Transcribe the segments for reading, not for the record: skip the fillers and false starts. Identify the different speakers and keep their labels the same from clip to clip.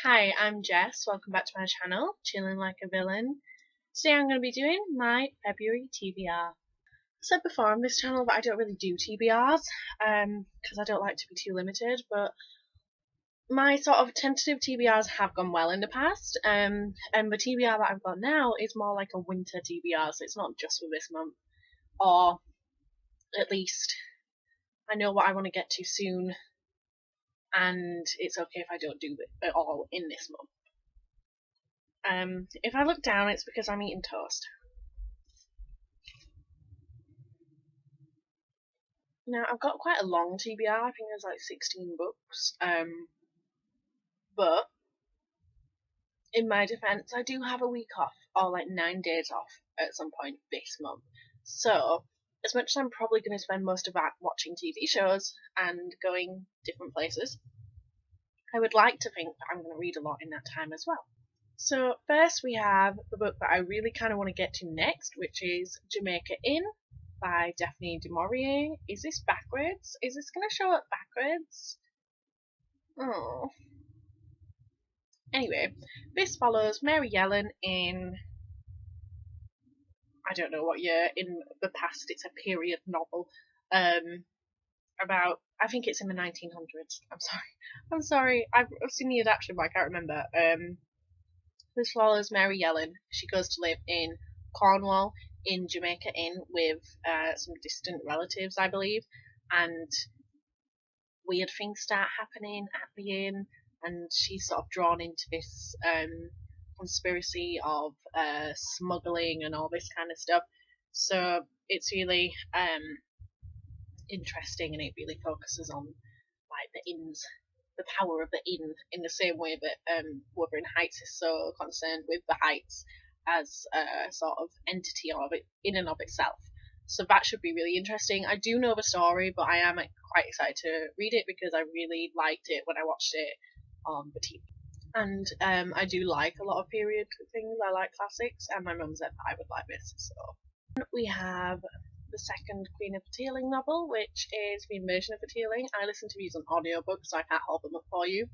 Speaker 1: Hi, I'm Jess. Welcome back to my channel, Chilling Like a Villain. Today I'm going to be doing my February TBR. I said before on this channel that I don't really do TBRs because I don't like to be too limited, but my sort of tentative TBRs have gone well in the past, and the TBR that I've got now is more like a winter TBR, so it's not just for this month, or at least I know what I want to get to soon, and it's okay if I don't do it at all in this month. If I look down, it's because I'm eating toast. Now, I've got quite a long TBR, I think there's like 16 books, but in my defence, I do have a week off, or like 9 days off at some point this month. So, as much as I'm probably going to spend most of that watching TV shows and going different places, I would like to think that I'm going to read a lot in that time as well. So, first we have the book that I really kind of want to get to next, which is Jamaica Inn by Daphne du Maurier. Is this backwards? Is this going to show up backwards? Oh. Anyway, this follows Mary Yellen in, I don't know what year, in the past. It's a period novel about, I think it's in the 1900s. I'm sorry, I've seen the adaptation but I can't remember. This follows Mary Yellen. She goes to live in Cornwall in Jamaica Inn with some distant relatives, I believe, and weird things start happening at the inn, and she's sort of drawn into this conspiracy of smuggling and all this kind of stuff. So it's really interesting, and it really focuses on like the inns, the power of the inn, in the same way that Wuthering Heights is so concerned with the Heights as a sort of entity of it in and of itself. So that should be really interesting. I do know the story, but I am quite excited to read it because I really liked it when I watched it on the TV. And I do like a lot of period things. I like classics, and my mum said I would like this. So we have the second Queen of the Tealing novel, which is the version of the Tealing. I listen to these on audiobook, so I can't hold them up for you.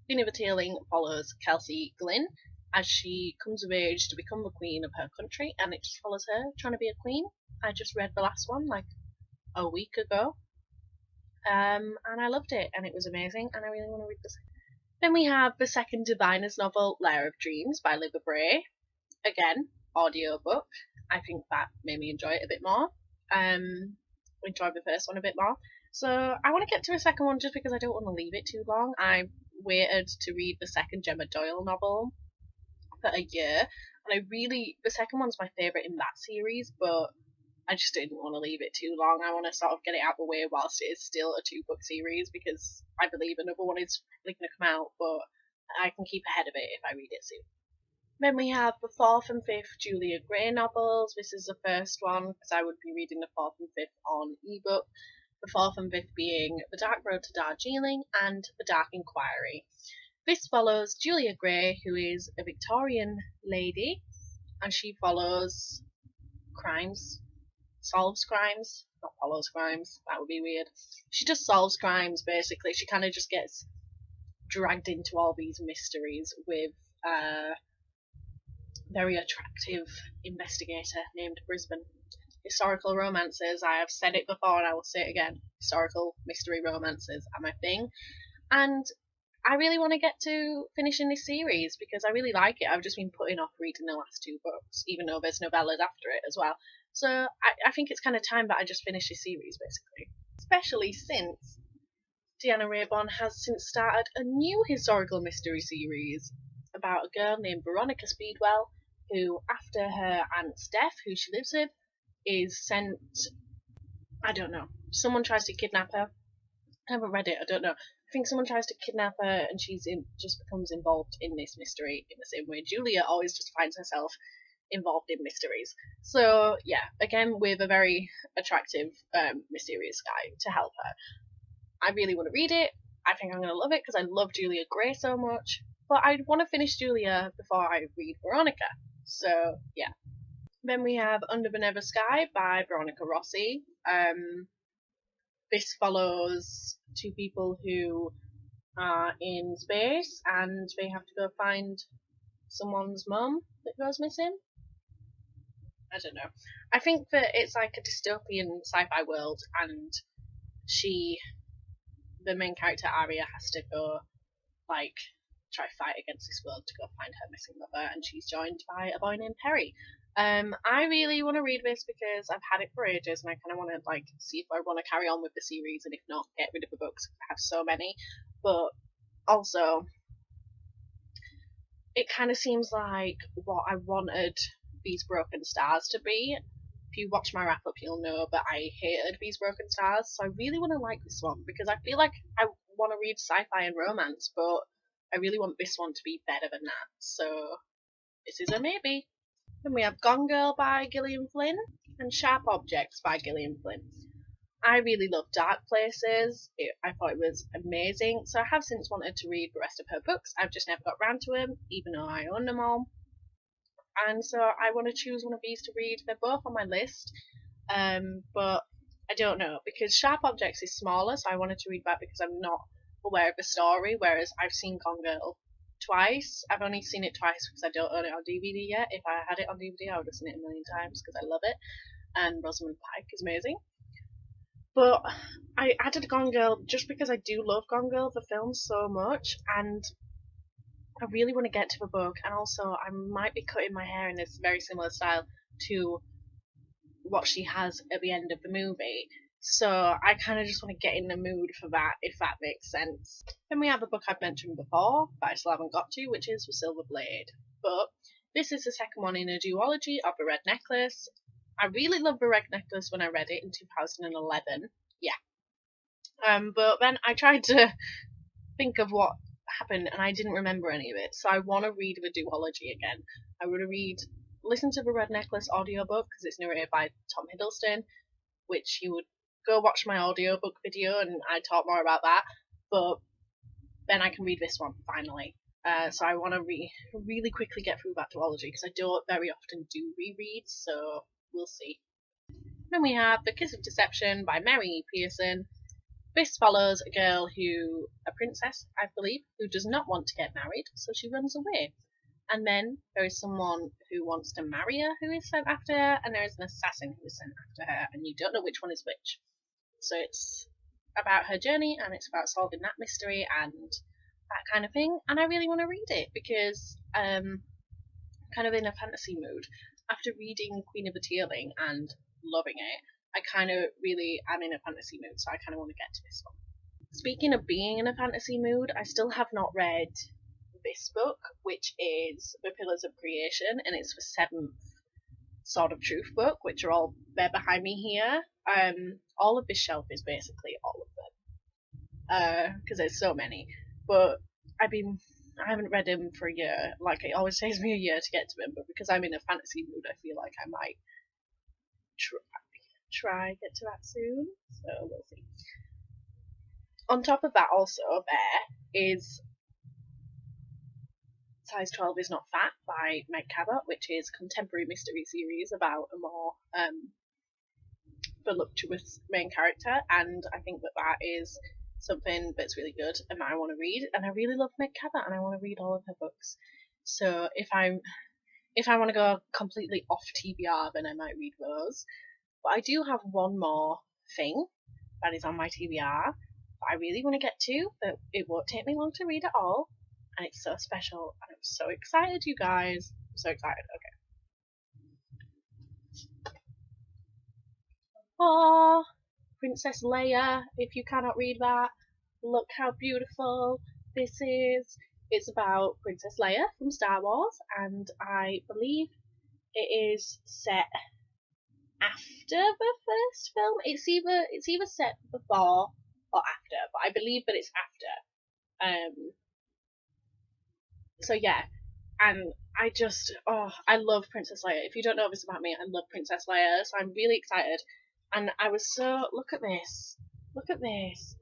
Speaker 1: Queen of the Tealing follows Kelsey Glynn as she comes of age to become the queen of her country, and it just follows her trying to be a queen. I just read the last one like a week ago, and I loved it, and it was amazing, and I really want to read this. Then we have the second Diviner's novel, Lair of Dreams by Libba Bray. Again, audiobook. I think that made me enjoy it a bit more. Enjoyed the first one a bit more. So I want to get to a second one just because I don't want to leave it too long. I waited to read the second Gemma Doyle novel for a year, and the second one's my favourite in that series, but I just didn't want to leave it too long. I want to sort of get it out of the way whilst it is still a 2-book series, because I believe another one is probably going to come out, but I can keep ahead of it if I read it soon. Then we have the 4th and 5th Julia Gray novels. This is the first one because I would be reading the 4th and 5th on ebook. The 4th and 5th being The Dark Road to Darjeeling and The Dark Inquiry. This follows Julia Gray, who is a Victorian lady, and she follows crimes, solves crimes, not follows crimes, that would be weird. She just solves crimes, basically. She kind of just gets dragged into all these mysteries with very attractive investigator named Brisbane. Historical romances, I have said it before and I will say it again, historical mystery romances are my thing, and I really want to get to finishing this series because I really like it. I've just been putting off reading the last 2 books, even though there's novellas after it as well. So I think it's kind of time that I just finish this series, basically. Especially since Deanna Rayborn has since started a new historical mystery series about a girl named Veronica Speedwell, who, after her aunt's death, who she lives with, is sent, I don't know, someone tries to kidnap her. I haven't read it, I don't know. I think someone tries to kidnap her and just becomes involved in this mystery in the same way Julia always just finds herself involved in mysteries. So yeah, again with a very attractive, mysterious guy to help her. I really want to read it. I think I'm going to love it because I love Julia Gray so much. But I want to finish Julia before I read Veronica. So yeah. Then we have Under the Never Sky by Veronica Rossi. This follows 2 people who are in space and they have to go find someone's mum that goes missing. I don't know. I think that it's like a dystopian sci-fi world, and the main character Arya, has to go like try fight against this world to go find her missing mother, and she's joined by a boy named Perry. I really want to read this because I've had it for ages, and I kind of want to like see if I want to carry on with the series, and if not, get rid of the books. I have so many, but also it kind of seems like what I wanted These Broken Stars to be. If you watch my wrap up, you'll know that I hated These Broken Stars, so I really want to like this one because I feel like I want to read sci-fi and romance, but I really want this one to be better than that. So this is a maybe. Then we have Gone Girl by Gillian Flynn and Sharp Objects by Gillian Flynn. I really love Dark Places. I thought it was amazing. So I have since wanted to read the rest of her books. I've just never got round to them, even though I own them all. And so I want to choose one of these to read. They're both on my list, but I don't know because Sharp Objects is smaller, so I wanted to read that because I'm not aware of the story. Whereas I've seen Gone Girl twice. I've only seen it twice because I don't own it on DVD yet. If I had it on DVD, I would have seen it a million times because I love it. And Rosamund Pike is amazing. But I added Gone Girl just because I do love Gone Girl, the film, so much, and I really want to get to the book, and also I might be cutting my hair in this very similar style to what she has at the end of the movie. So I kind of just want to get in the mood for that, if that makes sense. Then we have a book I've mentioned before, but I still haven't got to, which is The Silver Blade. But this is the second one in a duology of The Red Necklace. I really loved The Red Necklace when I read it in 2011. Yeah. But then I tried to think of what happened and I didn't remember any of it. So I want to read the duology again. I want to listen to the Red Necklace audiobook because it's narrated by Tom Hiddleston, which you would go watch my audiobook video and I talk more about that. But then I can read this one finally. So I want to really quickly get through that duology because I don't very often do rereads, so we'll see. Then we have The Kiss Interception by Mary E. Pearson. This follows a princess, I believe, who does not want to get married, so she runs away. And then there is someone who wants to marry her who is sent after her, and there is an assassin who is sent after her, and you don't know which one is which. So it's about her journey, and it's about solving that mystery and that kind of thing, and I really want to read it because I'm kind of in a fantasy mood. After reading Queen of the Tearling and loving it, I kind of really am in a fantasy mood, so I kind of want to get to this one. Speaking of being in a fantasy mood, I still have not read this book, which is The Pillars of Creation, and it's the 7th Sword of Truth book, which are all there behind me here. All of this shelf is basically all of them, because there's so many. But I haven't read them for a year. Like, it always takes me a year to get to them, but because I'm in a fantasy mood, I feel like I might try get to that soon. So we'll see. On top of that, also there is Size 12 is Not Fat by Meg Cabot, which is a contemporary mystery series about a more voluptuous main character, and I think that is something that's really good and that I want to read. And I really love Meg Cabot, and I want to read all of her books. So if I want to go completely off TBR, then I might read those. But I do have one more thing that is on my TBR that I really want to get to, but it won't take me long to read it all. And it's so special, and I'm so excited, you guys. I'm so excited. Okay. Oh, Princess Leia. If you cannot read that, look how beautiful this is. It's about Princess Leia from Star Wars, and I believe it is set after the first film. It's either set before or after, but I believe that it's after. So yeah, and I love Princess Leia. If you don't know this about me, I love Princess Leia, so I'm really excited. And I was look at this,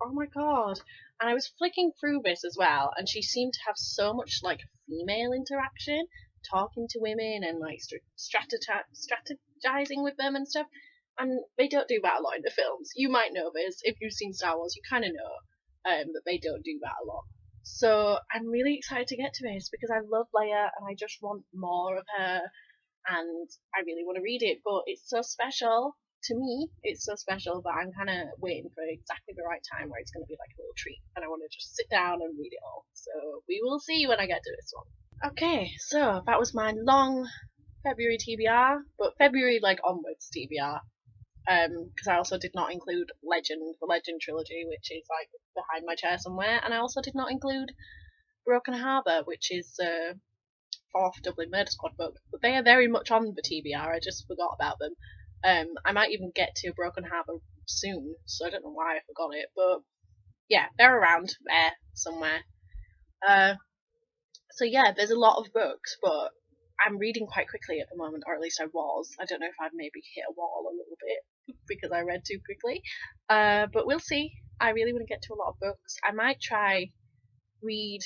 Speaker 1: oh my god. And I was flicking through this as well, and she seemed to have so much like female interaction, talking to women and like strategizing with them and stuff. And they don't do that a lot in the films. You might know this if you've seen Star Wars. You kind of know that they don't do that a lot. So I'm really excited to get to this because I love Leia and I just want more of her, and I really want to read it. But it's so special to me. It's so special, but I'm kind of waiting for exactly the right time where it's going to be like a little treat, and I want to just sit down and read it all. So we will see when I get to this one. Okay, so that was my long February TBR, but February like onwards TBR. Because I also did not include the Legend trilogy, which is like behind my chair somewhere, and I also did not include Broken Harbour, which is fourth Dublin Murder Squad book. But they are very much on the TBR. I just forgot about them. I might even get to Broken Harbour soon, so I don't know why I forgot it. But yeah, they're around there somewhere. Uh, so yeah, there's a lot of books, but I'm reading quite quickly at the moment, or at least I was. I don't know if I've maybe hit a wall a little bit because I read too quickly. But we'll see. I really want to get to a lot of books. I might try read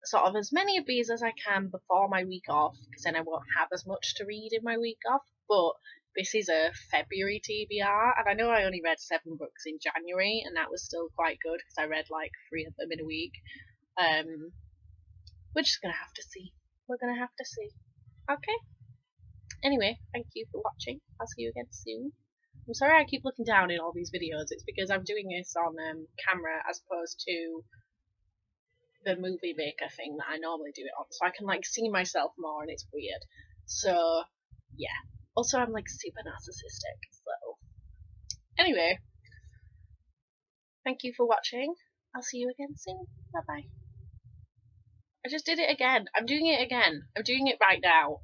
Speaker 1: sort of as many of these as I can before my week off, because then I won't have as much to read in my week off. But this is a February TBR, and I know I only read 7 books in January, and that was still quite good because I read like 3 of them in a week. We're just gonna have to see. We're gonna have to see. Okay. Anyway, thank you for watching. I'll see you again soon. I'm sorry I keep looking down in all these videos. It's because I'm doing this on camera as opposed to the movie maker thing that I normally do it on, so I can like see myself more, and it's weird. So yeah. Also, I'm like super narcissistic. So anyway, thank you for watching. I'll see you again soon. Bye bye. I just did it again. I'm doing it again. I'm doing it right now.